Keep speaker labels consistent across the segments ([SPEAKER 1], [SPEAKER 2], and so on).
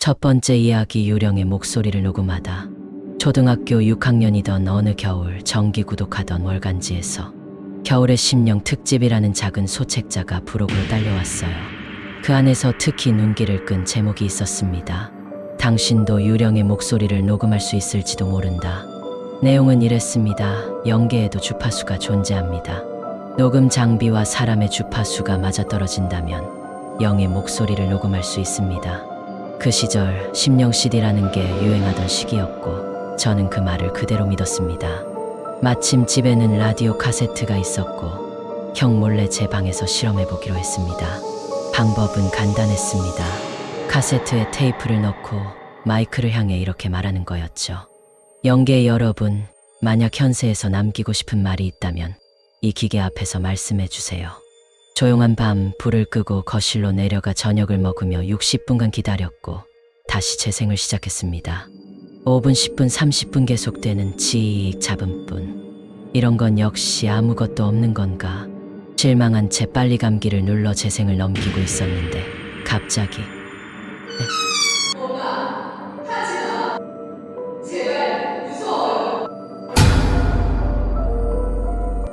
[SPEAKER 1] 첫 번째 이야기 유령의 목소리를 녹음하다. 초등학교 6학년이던 어느 겨울 정기 구독하던 월간지에서 겨울의 심령 특집이라는 작은 소책자가 부록으로 딸려왔어요. 그 안에서 특히 눈길을 끈 제목이 있었습니다. 당신도 유령의 목소리를 녹음할 수 있을지도 모른다. 내용은 이랬습니다. 영계에도 주파수가 존재합니다. 녹음 장비와 사람의 주파수가 맞아떨어진다면 영의 목소리를 녹음할 수 있습니다. 그 시절 심령 CD라는 게 유행하던 시기였고 저는 그 말을 그대로 믿었습니다. 마침 집에는 라디오 카세트가 있었고 형 몰래 제 방에서 실험해보기로 했습니다. 방법은 간단했습니다. 카세트에 테이프를 넣고 마이크를 향해 이렇게 말하는 거였죠. 영계 여러분, 만약 현세에서 남기고 싶은 말이 있다면 이 기계 앞에서 말씀해 주세요. 조용한 밤 불을 끄고 거실로 내려가 저녁을 먹으며 60분간 기다렸고 다시 재생을 시작했습니다. 5분, 10분, 30분 계속되는 지익 잡음뿐. 이런 건 역시 아무것도 없는 건가? 실망한 채 빨리 감기를 눌러 재생을 넘기고 있었는데 갑자기
[SPEAKER 2] 엄마, 하지마. 제발, 무서워요.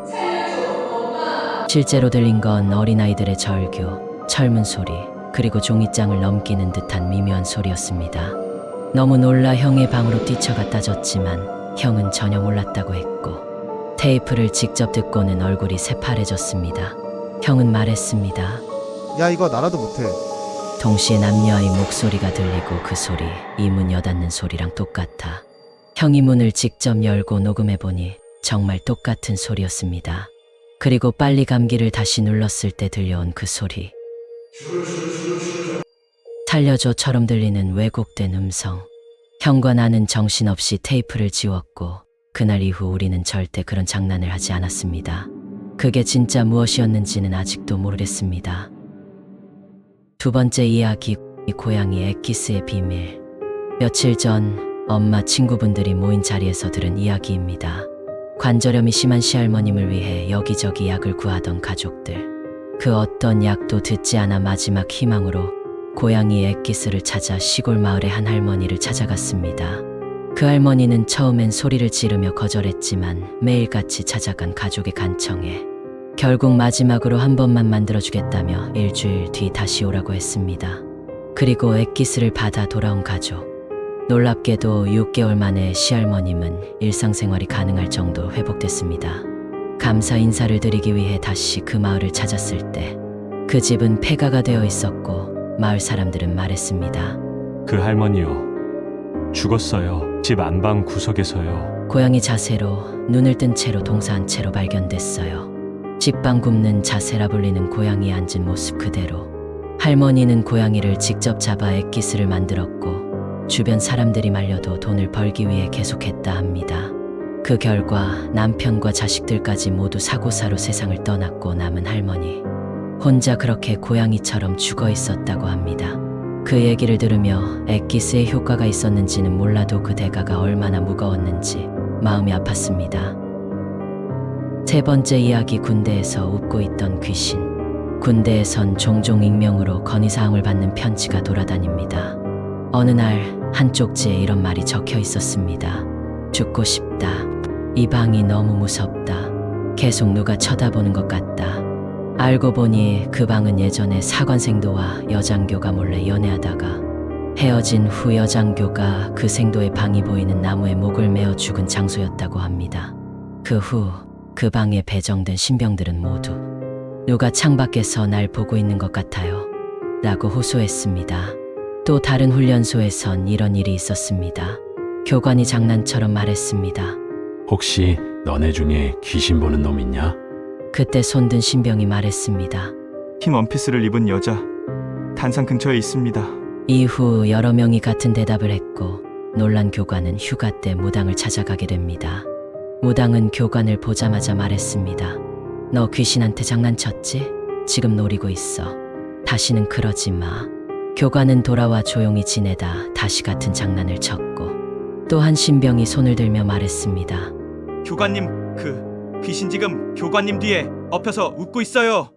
[SPEAKER 2] 살려줘, 엄마.
[SPEAKER 1] 실제로 들린 건 어린아이들의 절규, 철문 소리, 그리고 종이장을 넘기는 듯한 미묘한 소리였습니다. 너무 놀라 형의 방으로 뛰쳐갔다 졌지만 형은 전혀 몰랐다고 했고 테이프를 직접 듣고는 얼굴이 새파래졌습니다. 형은 말했습니다.
[SPEAKER 3] 야, 이거 나라도 못해.
[SPEAKER 1] 동시에 남녀아이 목소리가 들리고 그 소리, 이 문 여닫는 소리랑 똑같아. 형이 문을 직접 열고 녹음해보니 정말 똑같은 소리였습니다. 그리고 빨리 감기를 다시 눌렀을 때 들려온 그 소리. 살려줘처럼 들리는 왜곡된 음성. 형과 나는 정신없이 테이프를 지웠고 그날 이후 우리는 절대 그런 장난을 하지 않았습니다. 그게 진짜 무엇이었는지는 아직도 모르겠습니다. 두 번째 이야기, 고양이 엑기스의 비밀. 며칠 전 엄마 친구분들이 모인 자리에서 들은 이야기입니다. 관절염이 심한 시할머님을 위해 여기저기 약을 구하던 가족들. 그 어떤 약도 듣지 않아 마지막 희망으로 고양이 엑기스를 찾아 시골 마을의 한 할머니를 찾아갔습니다. 그 할머니는 처음엔 소리를 지르며 거절했지만 매일같이 찾아간 가족의 간청에 결국 마지막으로 한 번만 만들어주겠다며 일주일 뒤 다시 오라고 했습니다. 그리고 엑기스를 받아 돌아온 가족. 놀랍게도 6개월 만에 시할머님은 일상생활이 가능할 정도로 회복됐습니다. 감사 인사를 드리기 위해 다시 그 마을을 찾았을 때 그 집은 폐가가 되어 있었고 마을 사람들은 말했습니다.
[SPEAKER 4] 그 할머니요. 죽었어요. 집 안방 구석에서요.
[SPEAKER 1] 고양이 자세로 눈을 뜬 채로 동사한 채로 발견됐어요. 직방 굽는 자세라 불리는 고양이에 앉은 모습 그대로. 할머니는 고양이를 직접 잡아 엑기스를 만들었고 주변 사람들이 말려도 돈을 벌기 위해 계속했다 합니다. 그 결과 남편과 자식들까지 모두 사고사로 세상을 떠났고 남은 할머니 혼자 그렇게 고양이처럼 죽어 있었다고 합니다. 그 얘기를 들으며 엑기스의 효과가 있었는지는 몰라도 그 대가가 얼마나 무거웠는지 마음이 아팠습니다. 세 번째 이야기, 군대에서 웃고 있던 귀신. 군대에선 종종 익명으로 건의사항을 받는 편지가 돌아다닙니다. 어느 날 한 쪽지에 이런 말이 적혀 있었습니다. 죽고 싶다. 이 방이 너무 무섭다. 계속 누가 쳐다보는 것 같다. 알고 보니 그 방은 예전에 사관생도와 여장교가 몰래 연애하다가 헤어진 후 여장교가 그 생도의 방이 보이는 나무에 목을 메어 죽은 장소였다고 합니다. 그 후 그 방에 배정된 신병들은 모두 누가 창밖에서 날 보고 있는 것 같아요 라고 호소했습니다. 또 다른 훈련소에선 이런 일이 있었습니다. 교관이 장난처럼 말했습니다.
[SPEAKER 4] 혹시 너네 중에 귀신 보는 놈 있냐?
[SPEAKER 1] 그때 손든 신병이 말했습니다.
[SPEAKER 5] 흰 원피스를 입은 여자, 단상 근처에 있습니다.
[SPEAKER 1] 이후 여러 명이 같은 대답을 했고 놀란 교관은 휴가 때 무당을 찾아가게 됩니다. 무당은 교관을 보자마자 말했습니다. 너 귀신한테 장난쳤지? 지금 노리고 있어. 다시는 그러지 마. 교관은 돌아와 조용히 지내다 다시 같은 장난을 쳤고 또 한 신병이 손을 들며 말했습니다.
[SPEAKER 5] 교관님, 귀신 지금 교관님 뒤에 엎혀서 웃고 있어요.